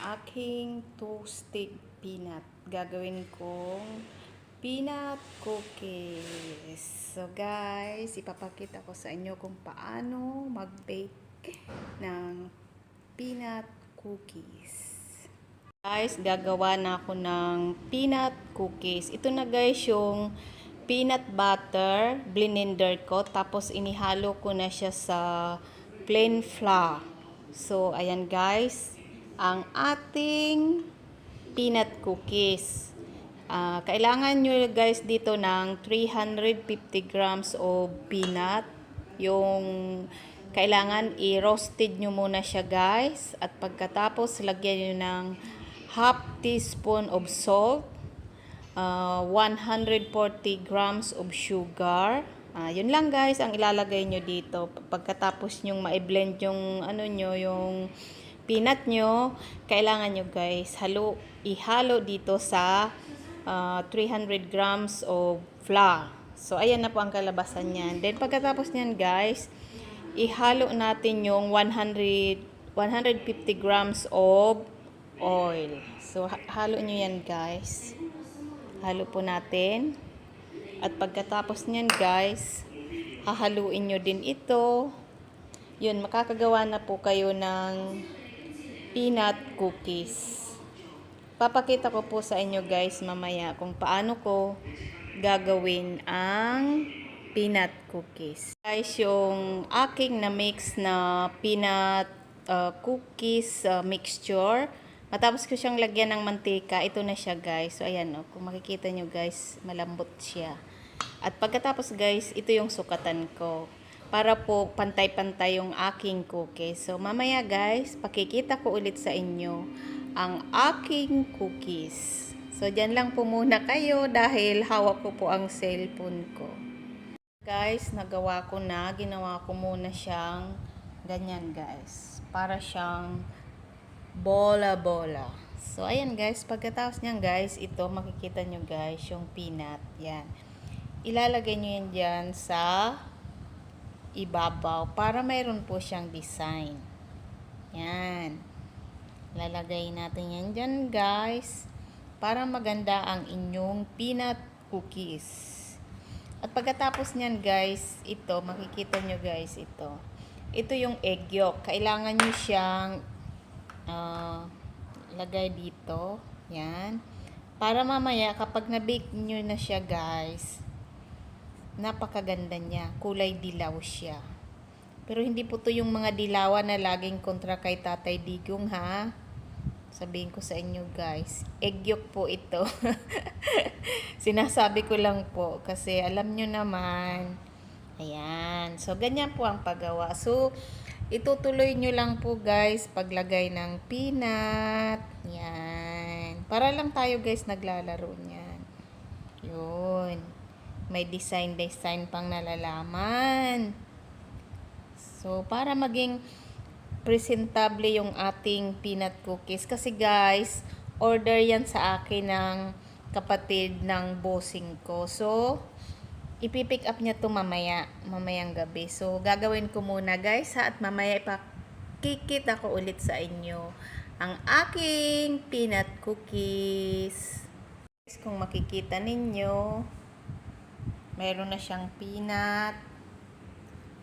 aking toasted peanut. Gagawin kong peanut cookies. So guys, ipapakita ko sa inyo kung paano mag-bake ng peanut cookies. Guys, gagawa na ako ng peanut cookies. Ito na guys yung peanut butter, blender ko. Tapos inihalo ko na siya sa plain flour. So, ayan guys, ang ating peanut cookies. Kailangan nyo guys dito ng 350 grams of peanut. Yung kailangan i-roasted nyo muna siya guys. At pagkatapos lagyan nyo ng half teaspoon of salt, 140 grams of sugar. Yun lang guys ang ilalagay nyo dito. Pagkatapos nyong ma-blend yung yung peanut nyo, kailangan nyo guys ihalo dito sa 300 grams of flour. So ayan na po ang kalabasan niyan. Then pagkatapos niyan guys, ihalo natin yung 150 grams of oil. So halo nyo yan guys. Halo po natin. At pagkatapos niyan guys, hahaluin nyo din ito. Yun, makakagawa na po kayo ng peanut cookies. Papakita ko po sa inyo guys mamaya kung paano ko gagawin ang peanut cookies. Guys, yung aking na mix na peanut cookies mixture, matapos ko siyang lagyan ng mantika, ito na siya guys. So ayan kung makikita nyo guys, malambot siya. At pagkatapos guys, ito yung sukatan ko para po pantay-pantay yung aking cookies. So mamaya guys, pakikita ko ulit sa inyo ang aking cookies. So dyan lang po muna kayo dahil hawak ko po ang cellphone ko. Guys, nagawa ko na, ginawa ko muna siyang ganyan guys, para siyang bola-bola. So, ayan guys, pagkatapos niyan guys, ito makikita nyo guys, yung peanut, yan. Ilalagay nyo yan dyan sa ibabaw para mayroon po siyang design. Yan. Lalagay natin yan dyan guys, para maganda ang inyong peanut cookies. At pagkatapos niyan guys, ito, makikita nyo guys, ito. Ito yung egg yolk. Kailangan nyo siyang lagay dito. Yan. Para mamaya, kapag na-bake nyo na siya guys, napakaganda niya. Kulay dilaw siya. Pero hindi po to yung mga dilawan na laging kontra kay Tatay Digong ha. Sabihin ko sa inyo guys, egg yolk po ito. Sinasabi ko lang po kasi alam nyo naman. Ayan. So, ganyan po ang paggawa. So, itutuloy nyo lang po guys paglagay ng peanut. Yan. Para lang tayo guys naglalaro niyan. Yun. May design pang nalalaman. So, para maging presentable yung ating peanut cookies. Kasi guys, order yan sa akin ng kapatid ng bossing ko. So, ipipick up niya to mamayang gabi. So, gagawin ko muna guys ha, at mamaya ipakikita ko ulit sa inyo ang aking peanut cookies. Kung makikita ninyo, mayroon na siyang peanut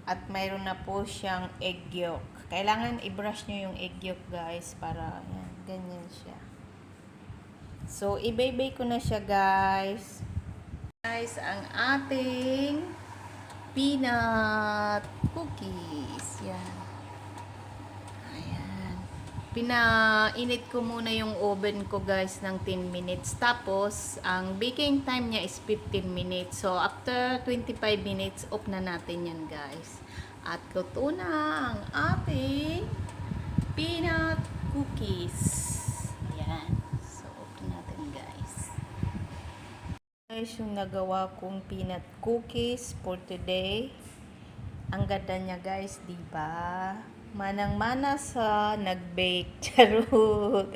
at mayroon na po siyang egg yolk. Kailangan i-brush nyo yung egg yolk guys para yan, ganyan siya. So, i-bake ko na siya guys. Guys, ang ating peanut cookies. Yan. Ayan. Pinainit ko muna yung oven ko guys ng 10 minutes. Tapos, ang baking time niya is 15 minutes. So, after 25 minutes, off na natin yan guys. At luto na ang ating peanut cookies. Ayan. Guys, yung nagawa kong peanut cookies for today. Ang ganda niya guys, diba? Manang-mana sa nag-bake. Charot.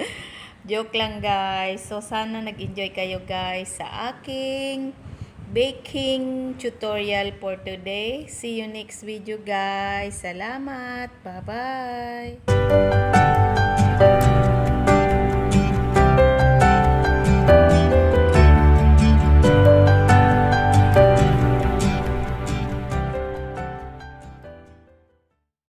Joke lang guys. So, sana nag-enjoy kayo guys sa aking baking tutorial for today. See you next video guys. Salamat. Bye-bye.